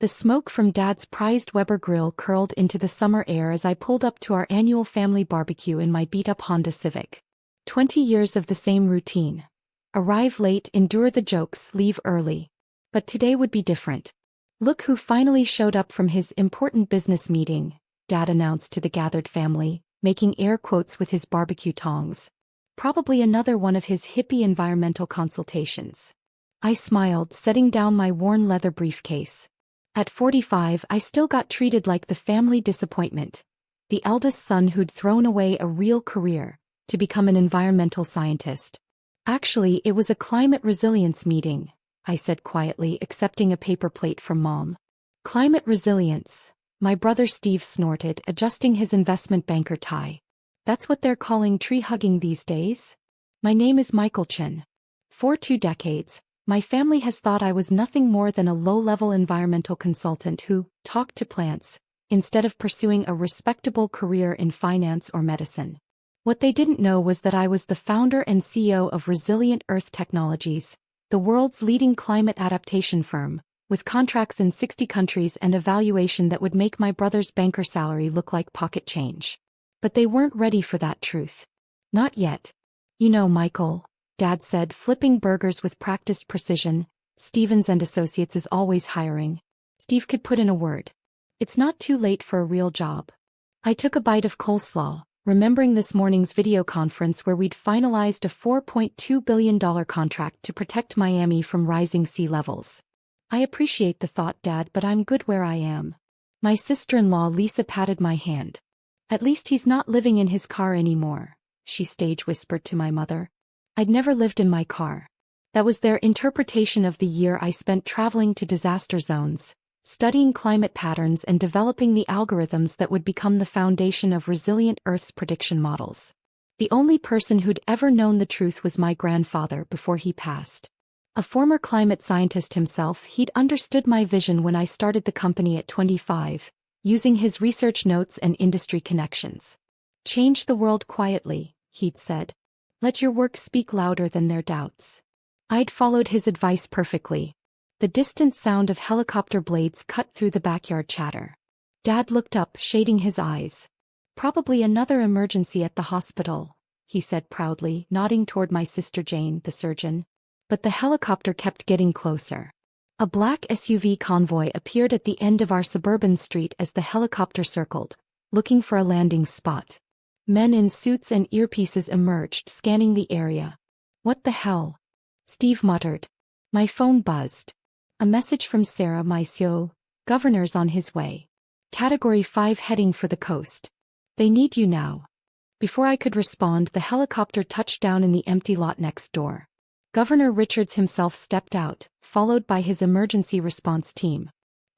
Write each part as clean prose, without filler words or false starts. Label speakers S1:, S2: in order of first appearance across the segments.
S1: The smoke from Dad's prized Weber grill curled into the summer air as I pulled up to our annual family barbecue in my beat-up Honda Civic. 20 years of the same routine. Arrive late, endure the jokes, leave early. But today would be different. Look who finally showed up from his important business meeting, Dad announced to the gathered family, making air quotes with his barbecue tongs. Probably another one of his hippie environmental consultations. I smiled, setting down my worn leather briefcase. At 45, I still got treated like the family disappointment. The eldest son who'd thrown away a real career to become an environmental scientist. Actually, it was a climate resilience meeting, I said quietly, accepting a paper plate from Mom. Climate resilience, my brother Steve snorted, adjusting his investment banker tie. That's what they're calling tree hugging these days? My name is Michael Chin. For 2 decades, my family has thought I was nothing more than a low-level environmental consultant who talked to plants, instead of pursuing a respectable career in finance or medicine. What they didn't know was that I was the founder and CEO of Resilient Earth Technologies, the world's leading climate adaptation firm, with contracts in 60 countries and a valuation that would make my brother's banker salary look like pocket change. But they weren't ready for that truth. Not yet. You know, Michael, Dad said, flipping burgers with practiced precision. Stevens and Associates is always hiring. Steve could put in a word. It's not too late for a real job. I took a bite of coleslaw, remembering this morning's video conference where we'd finalized a $4.2 billion contract to protect Miami from rising sea levels. I appreciate the thought, Dad, but I'm good where I am. My sister-in-law Lisa patted my hand. At least he's not living in his car anymore, she stage whispered to my mother. I'd never lived in my car. That was their interpretation of the year I spent traveling to disaster zones, studying climate patterns and developing the algorithms that would become the foundation of Resilient Earth's prediction models. The only person who'd ever known the truth was my grandfather before he passed. A former climate scientist himself, he'd understood my vision when I started the company at 25, using his research notes and industry connections. Change the world quietly, he'd said. Let your work speak louder than their doubts. I'd followed his advice perfectly. The distant sound of helicopter blades cut through the backyard chatter. Dad looked up, shading his eyes. Probably another emergency at the hospital, he said proudly, nodding toward my sister Jane, the surgeon. But the helicopter kept getting closer. A black SUV convoy appeared at the end of our suburban street as the helicopter circled, looking for a landing spot. Men in suits and earpieces emerged, scanning the area. What the hell? Steve muttered. My phone buzzed. A message from Sarah, my CEO, governor's on his way. Category 5 heading for the coast. They need you now. Before I could respond, the helicopter touched down in the empty lot next door. Governor Richards himself stepped out, followed by his emergency response team.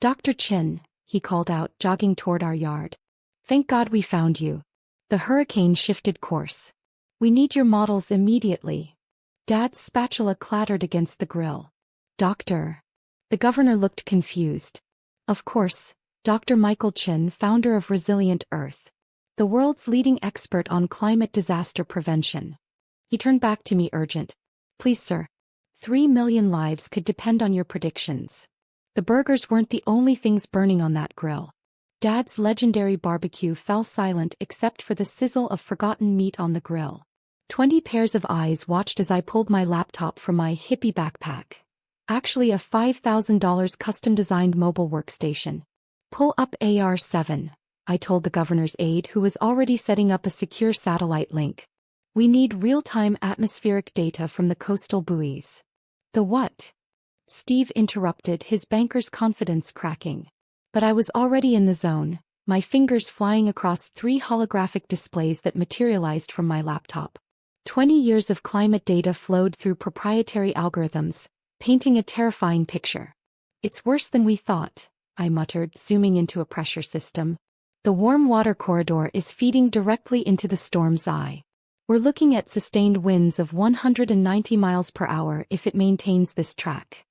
S1: Dr. Chin, he called out, jogging toward our yard. Thank God we found you. The hurricane shifted course. We need your models immediately. Dad's spatula clattered against the grill. Doctor. The governor looked confused. Of course, Dr. Michael Chin, founder of Resilient Earth, the world's leading expert on climate disaster prevention. He turned back to me urgent. Please, sir. 3 million lives could depend on your predictions. The burgers weren't the only things burning on that grill. Dad's legendary barbecue fell silent except for the sizzle of forgotten meat on the grill. 20 pairs of eyes watched as I pulled my laptop from my hippie backpack. Actually a $5,000 custom-designed mobile workstation. Pull up AR7, I told the governor's aide who was already setting up a secure satellite link. We need real-time atmospheric data from the coastal buoys. The what? Steve interrupted, his banker's confidence cracking. But I was already in the zone, my fingers flying across 3 holographic displays that materialized from my laptop. 20 years of climate data flowed through proprietary algorithms, painting a terrifying picture. It's worse than we thought, I muttered, zooming into a pressure system. The warm water corridor is feeding directly into the storm's eye. We're looking at sustained winds of 190 miles per hour if it maintains this track.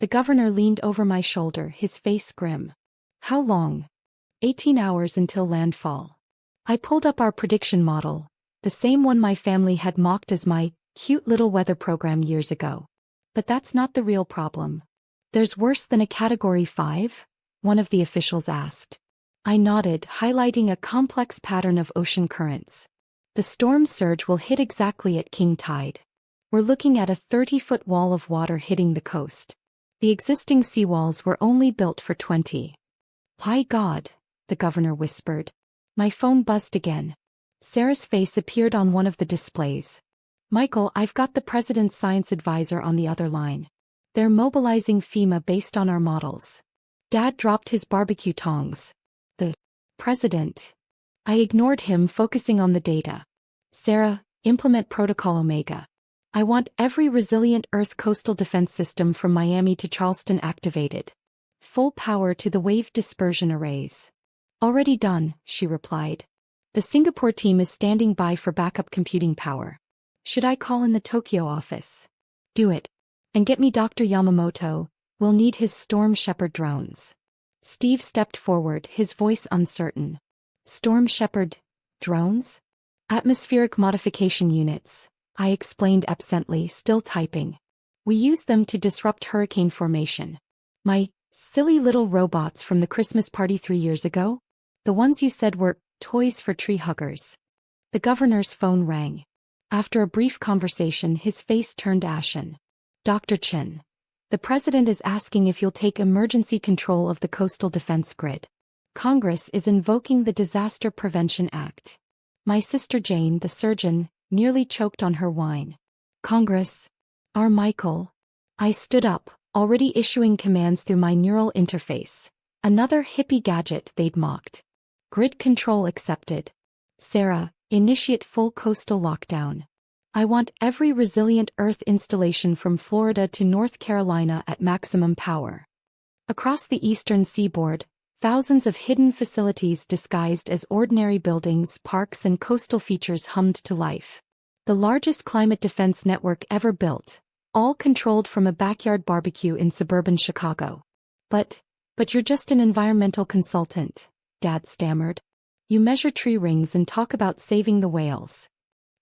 S1: The governor leaned over my shoulder, his face grim. How long? 18 hours until landfall. I pulled up our prediction model, the same one my family had mocked as my cute little weather program years ago. But that's not the real problem. There's worse than a Category 5? one of the officials asked. I nodded, highlighting a complex pattern of ocean currents. The storm surge will hit exactly at king tide. We're looking at a 30-foot wall of water hitting the coast. The existing seawalls were only built for 20. My God, the governor whispered. My phone buzzed again. Sarah's face appeared on one of the displays. Michael, I've got the president's science advisor on the other line. They're mobilizing FEMA based on our models. Dad dropped his barbecue tongs. The president. I ignored him, focusing on the data. Sarah, implement Protocol Omega. I want every resilient Earth coastal defense system from Miami to Charleston activated. Full power to the wave dispersion arrays. Already done, she replied. The Singapore team is standing by for backup computing power. Should I call in the Tokyo office? Do it. And get me Dr. Yamamoto. We'll need his Storm Shepherd drones. Steve stepped forward, his voice uncertain. Storm Shepherd drones? Atmospheric modification units, I explained absently, still typing. We use them to disrupt hurricane formation. My silly little robots from the Christmas party 3 years ago? The ones you said were toys for tree huggers. The governor's phone rang. After a brief conversation, his face turned ashen. Dr. Chin. The president is asking if you'll take emergency control of the coastal defense grid. Congress is invoking the Disaster Prevention Act. My sister Jane, the surgeon, nearly choked on her wine. Congress? Our Michael? I stood up, already issuing commands through my neural interface. Another hippie gadget they'd mocked. Grid control accepted. Sarah, initiate full coastal lockdown. I want every resilient Earth installation from Florida to North Carolina at maximum power. Across the eastern seaboard, thousands of hidden facilities disguised as ordinary buildings, parks, and coastal features hummed to life. The largest climate defense network ever built, all controlled from a backyard barbecue in suburban Chicago. But you're just an environmental consultant, Dad stammered. You measure tree rings and talk about saving the whales.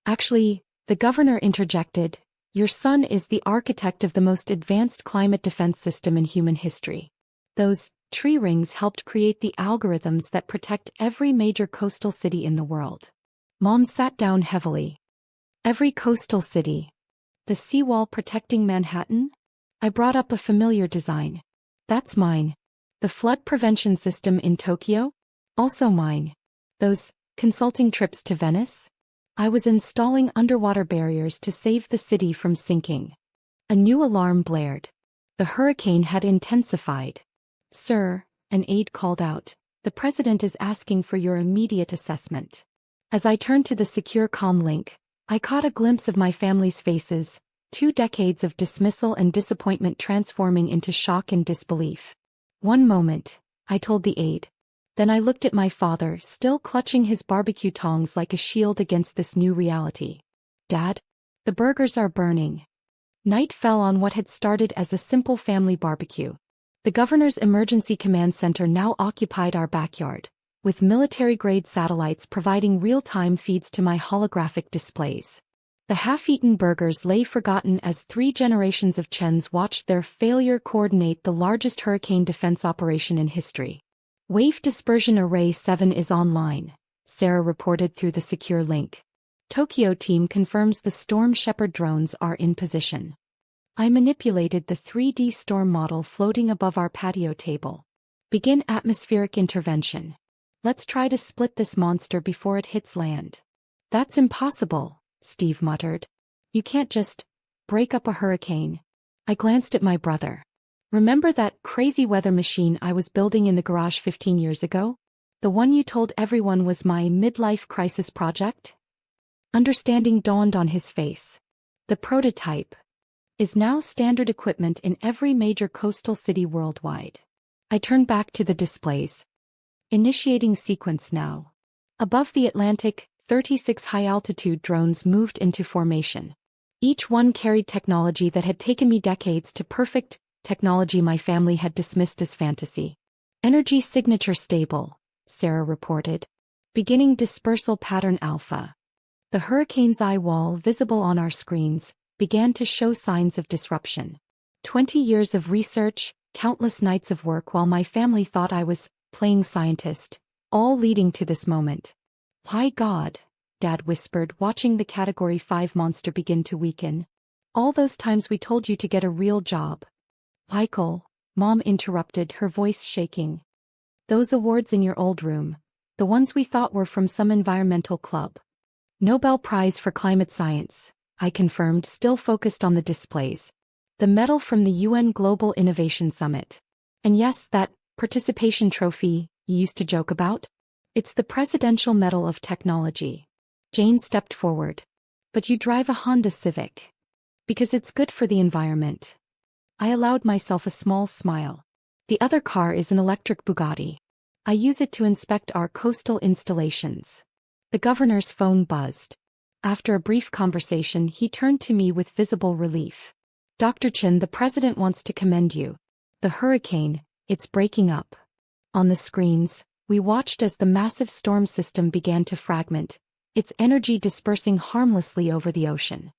S1: Actually, the governor interjected, your son is the architect of the most advanced climate defense system in human history. Those tree rings helped create the algorithms that protect every major coastal city in the world. Mom sat down heavily. Every coastal city. The seawall protecting Manhattan? I brought up a familiar design. That's mine. The flood prevention system in Tokyo? Also mine. Those consulting trips to Venice? I was installing underwater barriers to save the city from sinking. A new alarm blared. The hurricane had intensified. Sir, an aide called out, the president is asking for your immediate assessment. As I turned to the secure comm link, I caught a glimpse of my family's faces, 2 decades of dismissal and disappointment transforming into shock and disbelief. One moment, I told the aide. Then I looked at my father, still clutching his barbecue tongs like a shield against this new reality. Dad? The burgers are burning. Night fell on what had started as a simple family barbecue. The governor's emergency command center now occupied our backyard, with military-grade satellites providing real-time feeds to my holographic displays. The half-eaten burgers lay forgotten as 3 generations of Chens watched their failure coordinate the largest hurricane defense operation in history. Wave Dispersion Array 7 is online, Sarah reported through the secure link. Tokyo team confirms the Storm Shepherd drones are in position. I manipulated the 3D storm model floating above our patio table. Begin atmospheric intervention. Let's try to split this monster before it hits land. That's impossible, Steve muttered. You can't just break up a hurricane. I glanced at my brother. Remember that crazy weather machine I was building in the garage 15 years ago? The one you told everyone was my midlife crisis project? Understanding dawned on his face. The prototype is now standard equipment in every major coastal city worldwide. I turned back to the displays. Initiating sequence now. Above the Atlantic, 36 high-altitude drones moved into formation. Each one carried technology that had taken me decades to perfect, technology my family had dismissed as fantasy. Energy signature stable, Sarah reported. Beginning dispersal pattern alpha. The hurricane's eye wall visible on our screens began to show signs of disruption. 20 years of research, countless nights of work while my family thought I was playing scientist, all leading to this moment. "My God," Dad whispered, watching the Category 5 monster begin to weaken. "All those times we told you to get a real job." "Michael," Mom interrupted, her voice shaking. "Those awards in your old room, the ones we thought were from some environmental club." "Nobel Prize for Climate Science," I confirmed, still focused on the displays. "The medal from the UN Global Innovation Summit. And yes, that participation trophy you used to joke about? It's the Presidential Medal of Technology." Jane stepped forward. "But you drive a Honda Civic. Because it's good for the environment." I allowed myself a small smile. "The other car is an electric Bugatti. I use it to inspect our coastal installations." The governor's phone buzzed. After a brief conversation, he turned to me with visible relief. "Dr. Chin, the president wants to commend you. The hurricane, it's breaking up." On the screens, we watched as the massive storm system began to fragment, its energy dispersing harmlessly over the ocean.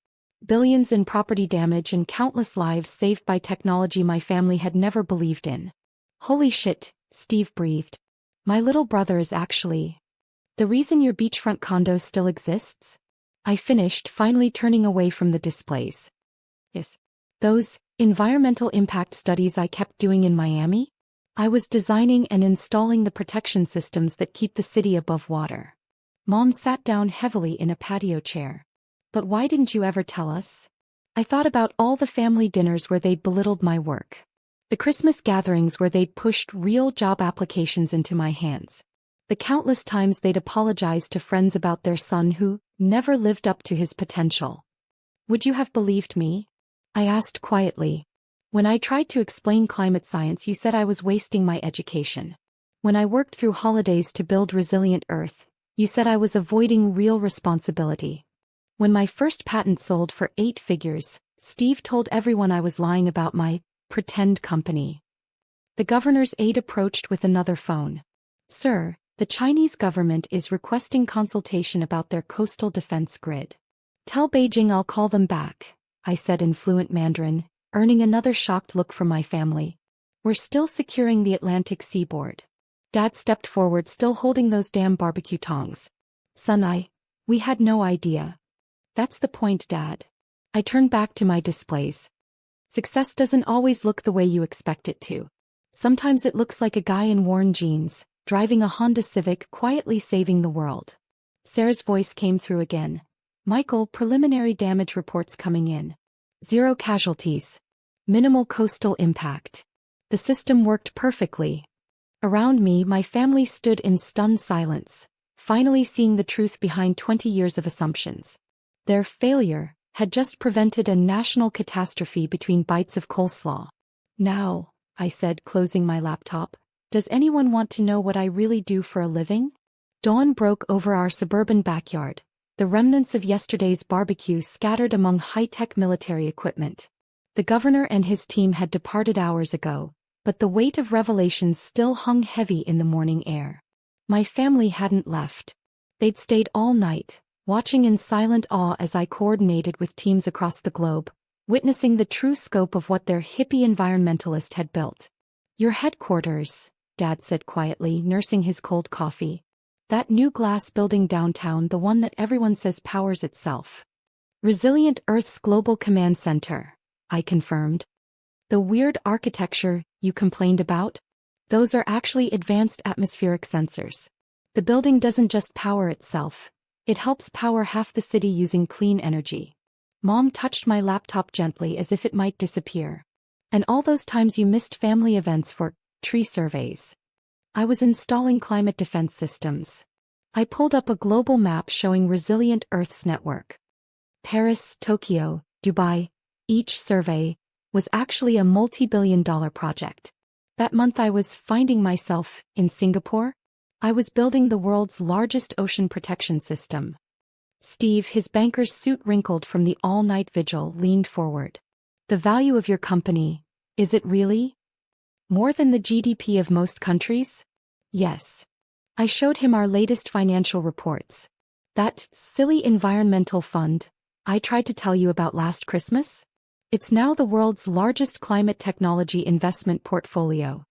S1: Billions in property damage and countless lives saved by technology my family had never believed in. "Holy shit," Steve breathed. "My little brother is actually the reason your beachfront condo still exists?" I finished, finally turning away from the displays. "Yes. Those environmental impact studies I kept doing in Miami? I was designing and installing the protection systems that keep the city above water." Mom sat down heavily in a patio chair. "But why didn't you ever tell us?" I thought about all the family dinners where they'd belittled my work. The Christmas gatherings where they'd pushed real job applications into my hands. The countless times they'd apologized to friends about their son who never lived up to his potential. "Would you have believed me?" I asked quietly. "When I tried to explain climate science, you said I was wasting my education. When I worked through holidays to build resilient Earth, you said I was avoiding real responsibility. When my first patent sold for 8 figures, Steve told everyone I was lying about my pretend company." The governor's aide approached with another phone. "Sir, the Chinese government is requesting consultation about their coastal defense grid." "Tell Beijing I'll call them back," I said in fluent Mandarin, earning another shocked look from my family. "We're still securing the Atlantic seaboard." Dad stepped forward, still holding those damn barbecue tongs. "Son, we had no idea." "That's the point, Dad." I turned back to my displays. "Success doesn't always look the way you expect it to. Sometimes it looks like a guy in worn jeans, driving a Honda Civic, quietly saving the world." Sarah's voice came through again. "Michael, preliminary damage reports coming in. 0 casualties. Minimal coastal impact. The system worked perfectly." Around me, my family stood in stunned silence, finally seeing the truth behind 20 years of assumptions. Their failure had just prevented a national catastrophe between bites of coleslaw. "Now," I said, closing my laptop, "does anyone want to know what I really do for a living?" Dawn broke over our suburban backyard, the remnants of yesterday's barbecue scattered among high-tech military equipment. The governor and his team had departed hours ago, but the weight of revelations still hung heavy in the morning air. My family hadn't left. They'd stayed all night, watching in silent awe as I coordinated with teams across the globe, witnessing the true scope of what their hippie environmentalist had built. "Your headquarters," Dad said quietly, nursing his cold coffee. "That new glass building downtown, the one that everyone says powers itself." "Resilient Earth's Global Command Center," I confirmed. "The weird architecture you complained about? Those are actually advanced atmospheric sensors. The building doesn't just power itself, it helps power half the city using clean energy." Mom touched my laptop gently as if it might disappear. "And all those times you missed family events for tree surveys?" "I was installing climate defense systems." I pulled up a global map showing Resilient Earth's network. Paris, Tokyo, Dubai, each survey was actually a multi-billion-dollar project. That month I was finding myself in Singapore. I was building the world's largest ocean protection system. Steve, his banker's suit wrinkled from the all-night vigil, leaned forward. "The value of your company, is it really more than the GDP of most countries?" "Yes." I showed him our latest financial reports. "That silly environmental fund I tried to tell you about last Christmas? It's now the world's largest climate technology investment portfolio.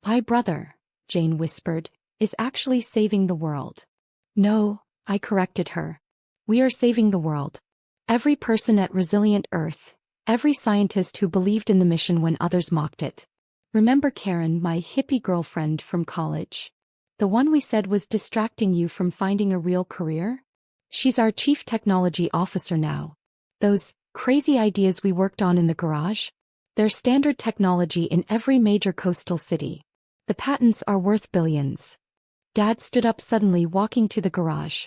S1: My brother, Jane whispered, is actually saving the world. No, I corrected her. We are saving the world. Every person at Resilient Earth, every scientist who believed in the mission when others mocked it. Remember Karen, my hippie girlfriend from college? The one we said was distracting you from finding a real career? She's our chief technology officer now. Those crazy ideas we worked on in the garage? They're standard technology in every major coastal city. The patents are worth billions. Dad stood up suddenly, walking to the garage.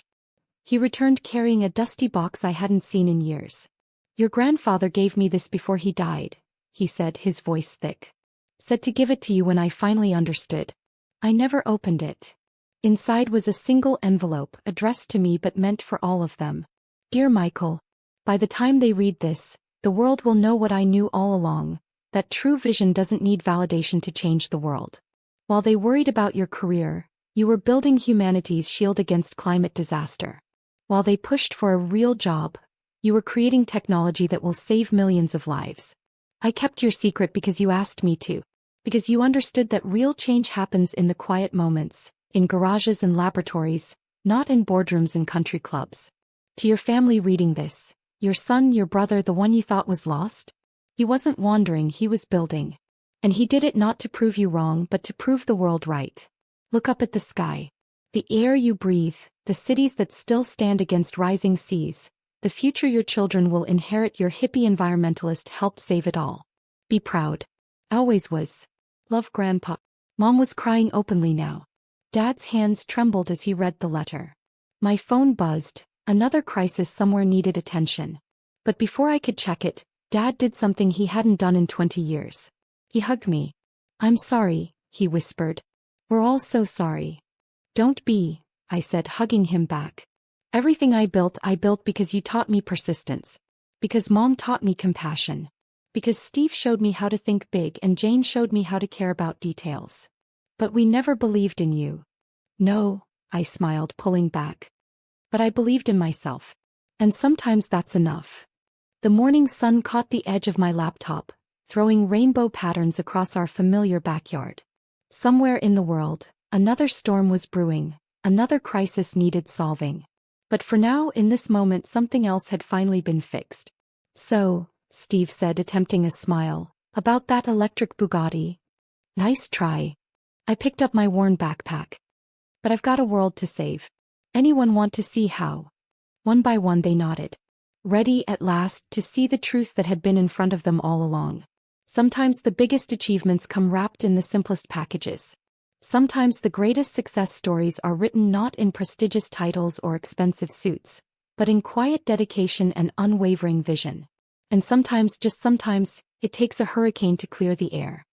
S1: He returned carrying a dusty box I hadn't seen in years. Your grandfather gave me this before he died, he said, his voice thick. Said to give it to you when I finally understood. I never opened it. Inside was a single envelope addressed to me but meant for all of them. Dear Michael, by the time they read this, the world will know what I knew all along, that true vision doesn't need validation to change the world. While they worried about your career, you were building humanity's shield against climate disaster. While they pushed for a real job, you were creating technology that will save millions of lives. I kept your secret because you asked me to. Because you understood that real change happens in the quiet moments, in garages and laboratories, not in boardrooms and country clubs. To your family reading this, your son, your brother, the one you thought was lost? He wasn't wandering, he was building. And he did it not to prove you wrong but to prove the world right. Look up at the sky. The air you breathe, the cities that still stand against rising seas, the future your children will inherit. Your hippie environmentalist helped save it all. Be proud. Always was. Love, Grandpa. Mom was crying openly now. Dad's hands trembled as he read the letter. My phone buzzed. Another crisis somewhere needed attention. But before I could check it, Dad did something he hadn't done in 20 years. He hugged me. I'm sorry, he whispered. We're all so sorry. Don't be, I said, hugging him back. Everything I built because you taught me persistence. Because Mom taught me compassion. Because Steve showed me how to think big and Jane showed me how to care about details. But we never believed in you. No, I smiled, pulling back. But I believed in myself. And sometimes that's enough. The morning sun caught the edge of my laptop, throwing rainbow patterns across our familiar backyard. Somewhere in the world, another storm was brewing, another crisis needed solving. But for now, in this moment, something else had finally been fixed. So, Steve said, attempting a smile, about that electric Bugatti? Nice try. I picked up my worn backpack. But I've got a world to save. Anyone want to see how? One by one they nodded. Ready at last to see the truth that had been in front of them all along. Sometimes the biggest achievements come wrapped in the simplest packages. Sometimes the greatest success stories are written not in prestigious titles or expensive suits, but in quiet dedication and unwavering vision. And sometimes, just sometimes, it takes a hurricane to clear the air.